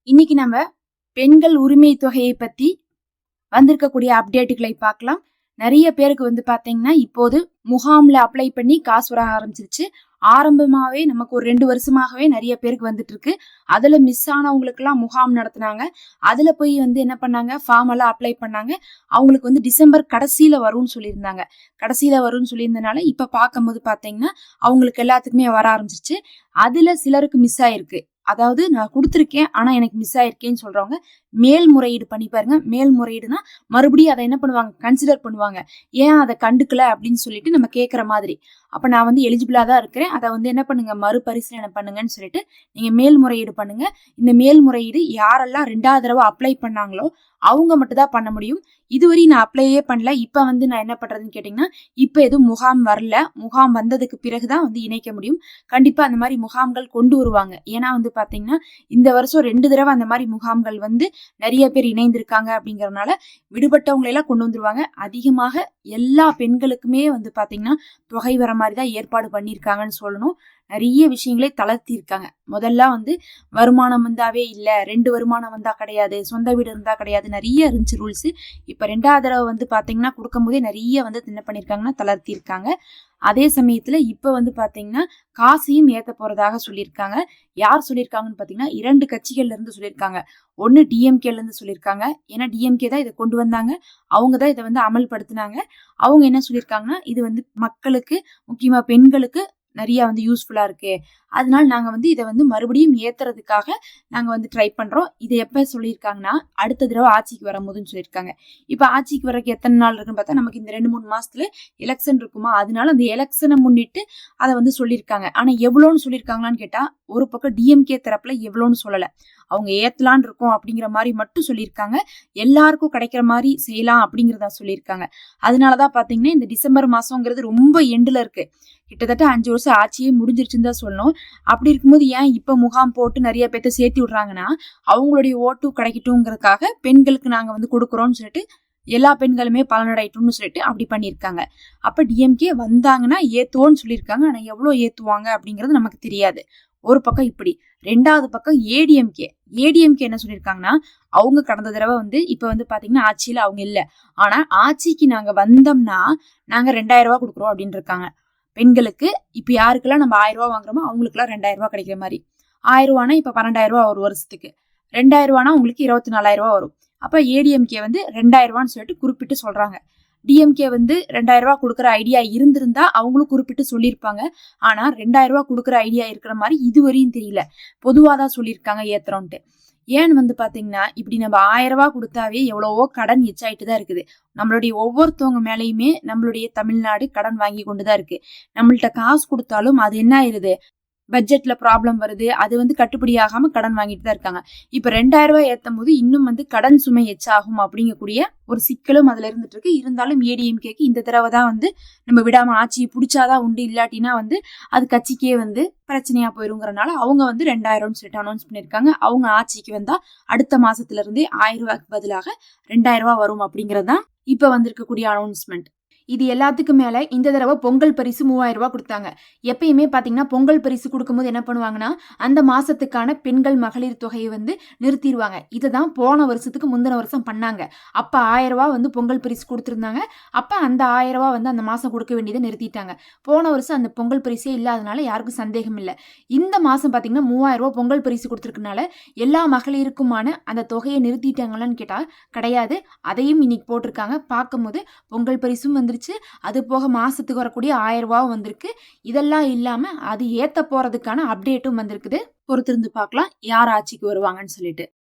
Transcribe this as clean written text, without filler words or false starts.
இன்னைக்கு நம்ம பெண்கள் உரிமை தொகையை பத்தி வந்திருக்கக்கூடிய அப்டேட்டுகளை பார்க்கலாம். நிறைய பேருக்கு பாத்தீங்கன்னா இப்போது முகாம்ல அப்ளை பண்ணி காசு வர ஆரம்பிச்சிருச்சு. ஆரம்பமாவே நமக்கு ஒரு 2 வருஷமாகவே நிறைய பேருக்கு வந்துட்டு இருக்கு. அதுல மிஸ் ஆனவங்களுக்கு எல்லாம் முகாம் நடத்தினாங்க. அதுல போய் என்ன பண்ணாங்க, ஃபார்ம் எல்லாம் அப்ளை பண்ணாங்க. அவங்களுக்கு டிசம்பர் கடைசியில வரும்னு சொல்லியிருந்தாங்க. கடைசியில வரும்னு சொல்லியிருந்தனால இப்ப பார்க்கும்போது பாத்தீங்கன்னா அவங்களுக்கு எல்லாத்துக்குமே வர ஆரம்பிச்சிருச்சு. அதுல சிலருக்கு மிஸ் ஆயிருக்கு. அதாவது நான் கொடுத்துருக்கேன் ஆனா எனக்கு மிஸ் ஆயிருக்கேன்னு சொல்றவங்க மேல்முறையீடு பண்ணி பாருங்க. மேல்முறையீடுனா மறுபடியும் அதை என்ன பண்ணுவாங்க, கன்சிடர் பண்ணுவாங்க. ஏன் அதை கண்டுக்கல அப்படின்னு சொல்லிட்டு நம்ம கேட்கற மாதிரி. அப்ப நான் எலிஜிபிளா தான் இருக்கிறேன், அதை என்ன பண்ணுங்க, மறுபரிசீலனை பண்ணுங்கன்னு சொல்லிட்டு நீங்க மேல்முறையீடு பண்ணுங்க. இந்த மேல்முறையீடு யாரெல்லாம் 2வது தடவை அப்ளை பண்ணாங்களோ அவங்க மட்டும் தான் பண்ண முடியும். இதுவரை நான் அப்ளையே பண்ணல. இப்ப நான் என்ன பண்றதுன்னு கேட்டீங்கன்னா, இப்ப எதுவும் முகாம் வரல. முகாம் வந்ததுக்கு பிறகுதான் இணைக்க முடியும். கண்டிப்பா அந்த மாதிரி முகாம்கள் கொண்டு வருவாங்க. ஏன்னா பாத்தீங்கன்னா இந்த வருஷம் 2 தடவை அந்த மாதிரி முகாம்கள் நிறைய பேர் இணைந்திருக்காங்க. அப்படிங்கறதுனால விடுபட்டவங்களை எல்லாம் கொண்டு வந்துருவாங்க. அதிகமாக எல்லா பெண்களுக்குமே பாத்தீங்கன்னா தொகை வர மாதிரிதான் ஏற்பாடு பண்ணிருக்காங்கன்னு சொல்லணும். நிறைய விஷயங்களே தளர்த்தி இருக்காங்க. முதல்ல வருமானம் வந்தாவே இல்ல, 2 வருமானம் வந்தா கிடையாது, சொந்த வீடு இருந்தா கிடையாது, நிறைய இருந்துச்சு ரூல்ஸ். இப்ப 2வது தடவை பாத்தீங்கன்னா கொடுக்கும் போதே நிறைய என்ன பண்ணிருக்காங்கன்னா தளர்த்தி இருக்காங்க. அதே சமயத்துல இப்ப பாத்தீங்கன்னா காசையும் ஏத்த போறதாக சொல்லியிருக்காங்க. யார் சொல்லியிருக்காங்கன்னு பாத்தீங்கன்னா 2 கட்சிகள்ல இருந்து சொல்லியிருக்காங்க. ஒன்னு டிஎம்கேல இருந்து சொல்லியிருக்காங்க. ஏன்னா டிஎம்கே தான் இதை கொண்டு வந்தாங்க, அவங்கதான் இதை அமல்படுத்தினாங்க. அவங்க என்ன சொல்லியிருக்காங்கன்னா, இது மக்களுக்கு, முக்கியமா பெண்களுக்கு நிறைய யூஸ்ஃபுல்லா இருக்கு. அதனால நாங்க இதை மறுபடியும் ஏத்துறதுக்காக நாங்க ட்ரை பண்றோம். இதை எப்ப சொல்லியிருக்காங்கன்னா அடுத்த தடவை ஆட்சிக்கு வரும்போதுன்னு சொல்லியிருக்காங்க. இப்ப ஆட்சிக்கு வரக்கு எத்தனை நாள் இருக்குன்னு பார்த்தா நமக்கு இந்த 2-3 மாசத்துல எலெக்ஷன் இருக்குமா, அதனால அந்த எலெக்ஷனை முன்னிட்டு அதை சொல்லியிருக்காங்க. ஆனா எவ்வளவுன்னு சொல்லியிருக்காங்களான்னு கேட்டா ஒரு பக்கம் டிஎம்கே தரப்புல எவ்வளவுன்னு சொல்லல. அவங்க ஏத்தலான் இருக்கும் அப்படிங்கிற மாதிரி மட்டும் சொல்லியிருக்காங்க. எல்லாருக்கும் கிடைக்கிற மாதிரி செய்யலாம் அப்படிங்கிறத சொல்லியிருக்காங்க. அதனாலதான் பாத்தீங்கன்னா இந்த டிசம்பர் மாசம்ங்கிறது ரொம்ப எண்டுல இருக்கு. கிட்டத்தட்ட 5 வருஷம் ஆட்சியே முடிஞ்சிருச்சுன்னு தான் சொல்லணும். அப்படி இருக்கும்போது ஏன் இப்ப முகாம் போட்டு நிறைய பேர்த்த சேர்த்தி விடுறாங்கன்னா, அவங்களுடைய ஓட்டு கிடைக்கட்டும்ங்கிறதுக்காக பெண்களுக்கு நாங்க கொடுக்குறோம்னு சொல்லிட்டு எல்லா பெண்களுமே பலனடையட்டும்னு சொல்லிட்டு அப்படி பண்ணியிருக்காங்க. அப்ப டிஎம்கே வந்தாங்கன்னா ஏத்துவோன்னு சொல்லியிருக்காங்க. ஆனா எவ்வளவு ஏத்துவாங்க அப்படிங்கிறது நமக்கு தெரியாது. ஒரு பக்கம் இப்படி. 2வது பக்கம் ஏடிஎம்கே என்ன சொல்லியிருக்காங்கன்னா, அவங்க கடந்த தடவை இப்ப பாத்தீங்கன்னா ஆட்சியில அவங்க இல்ல. ஆனா ஆட்சிக்கு நாங்க வந்தோம்னா நாங்க 2000 ரூபாய் கொடுக்குறோம் அப்படின்னு இருக்காங்க பெண்களுக்கு. இப்ப யாருக்கெல்லாம் நம்ம 1000 ரூபாய் வாங்குறோமோ அவங்களுக்கு எல்லாம் 2000 ரூபாய் கிடைக்கிற மாதிரி. 1000 ரூபானா இப்ப 12,000 ரூபாய் ஒரு வருஷத்துக்கு. 2000 ரூபானா உங்களுக்கு 24,000 ரூபாய் வரும். அப்ப ஏடிஎம்கே 2000 ரூபான்னு சொல்லிட்டு குறிப்பிட்டு சொல்றாங்க. டிஎம்கே 2000 ரூபாய் கொடுக்குற ஐடியா இருந்திருந்தா அவங்களும் குறிப்பிட்டு சொல்லியிருப்பாங்க. ஆனா 2000 ரூபாய் கொடுக்குற ஐடியா இருக்கிற மாதிரி இதுவரையும் தெரியல. பொதுவாதான் சொல்லியிருக்காங்க ஏத்துறோன்ட்டு. ஏன்னு பாத்தீங்கன்னா இப்படி நம்ம 1000 ரூபாய் கொடுத்தாவே எவ்வளவோ கடன் எச்சாயிட்டு தான் இருக்குது. நம்மளுடைய ஒவ்வொருத்தவங்க மேலேயுமே நம்மளுடைய தமிழ்நாடு கடன் வாங்கி கொண்டுதான் இருக்கு. நம்மள்ட்ட காசு கொடுத்தாலும் அது என்ன ஆயிருது, பட்ஜெட்ல ப்ராப்ளம் வருது. அது கட்டுப்படி ஆகாம கடன் வாங்கிட்டு தான் இருக்காங்க. இப்ப 2000 ரூபாய் ஏத்தும் போது இன்னும் கடன் சுமை எச்சாகும் அப்படிங்கக்கூடிய ஒரு சிக்கலும் அதுல இருந்துட்டு இருக்கு. இருந்தாலும் ஏடிஎம்கேக்கு இந்த தடவை தான் நம்ம விடாம ஆட்சியை பிடிச்சாதான் உண்டு, இல்லாட்டினா அது கட்சிக்கே பிரச்சனையா போயிருங்கிறனால அவங்க 2000 சொல்லிட்டு அனௌன்ஸ் பண்ணிருக்காங்க. அவங்க ஆட்சிக்கு வந்தா அடுத்த மாசத்துல இருந்தே 1000 ரூபாய்க்கு பதிலாக 2000 ரூபாய் வரும் அப்படிங்கறதுதான் இப்ப வந்திருக்கக்கூடிய அனௌன்ஸ்மெண்ட். இது எல்லாத்துக்கும் மேல இந்த தடவை பொங்கல் பரிசு 3000 ரூபாய் கொடுத்தாங்க. எப்பயுமே பாத்தீங்கன்னா பொங்கல் பரிசு கொடுக்கும்போது என்ன பண்ணுவாங்கன்னா அந்த மாசத்துக்கான பெண்கள் மகளிர் தொகையை நிறுத்திடுவாங்க. இதுதான் போன வருஷத்துக்கு முந்தின வருஷம் பண்ணாங்க. அப்ப 1000 ரூபாய் பொங்கல் பரிசு கொடுத்திருந்தாங்க. அப்ப அந்த 1000 ரூபாய் அந்த மாசம் கொடுக்க வேண்டியதை நிறுத்திட்டாங்க. போன வருஷம் அந்த பொங்கல் பரிசே இல்லாதனால யாருக்கும் சந்தேகம் இல்லை. இந்த மாசம் பாத்தீங்கன்னா 3000 ரூபாய் பொங்கல் பரிசு கொடுத்திருக்கனால எல்லா மகளிருக்குமான அந்த தொகையை நிறுத்திட்டாங்களான்னு கேட்டா கிடையாது. அதையும் இன்னைக்கு போட்டிருக்காங்க. பார்க்கும்போது பொங்கல் பரிசும் அது போக மாசத்துக்கு வரக்கூடிய 1000 ரூபாய் வந்திருக்கு. இதெல்லாம் இல்லாம அது ஏத்த போறதுக்கான அப்டேட்டும் வந்திருக்குது. பொறுத்திருந்து பார்க்கலாம் யார் ஆட்சிக்கு வருவாங்கன்னு சொல்லிட்டு.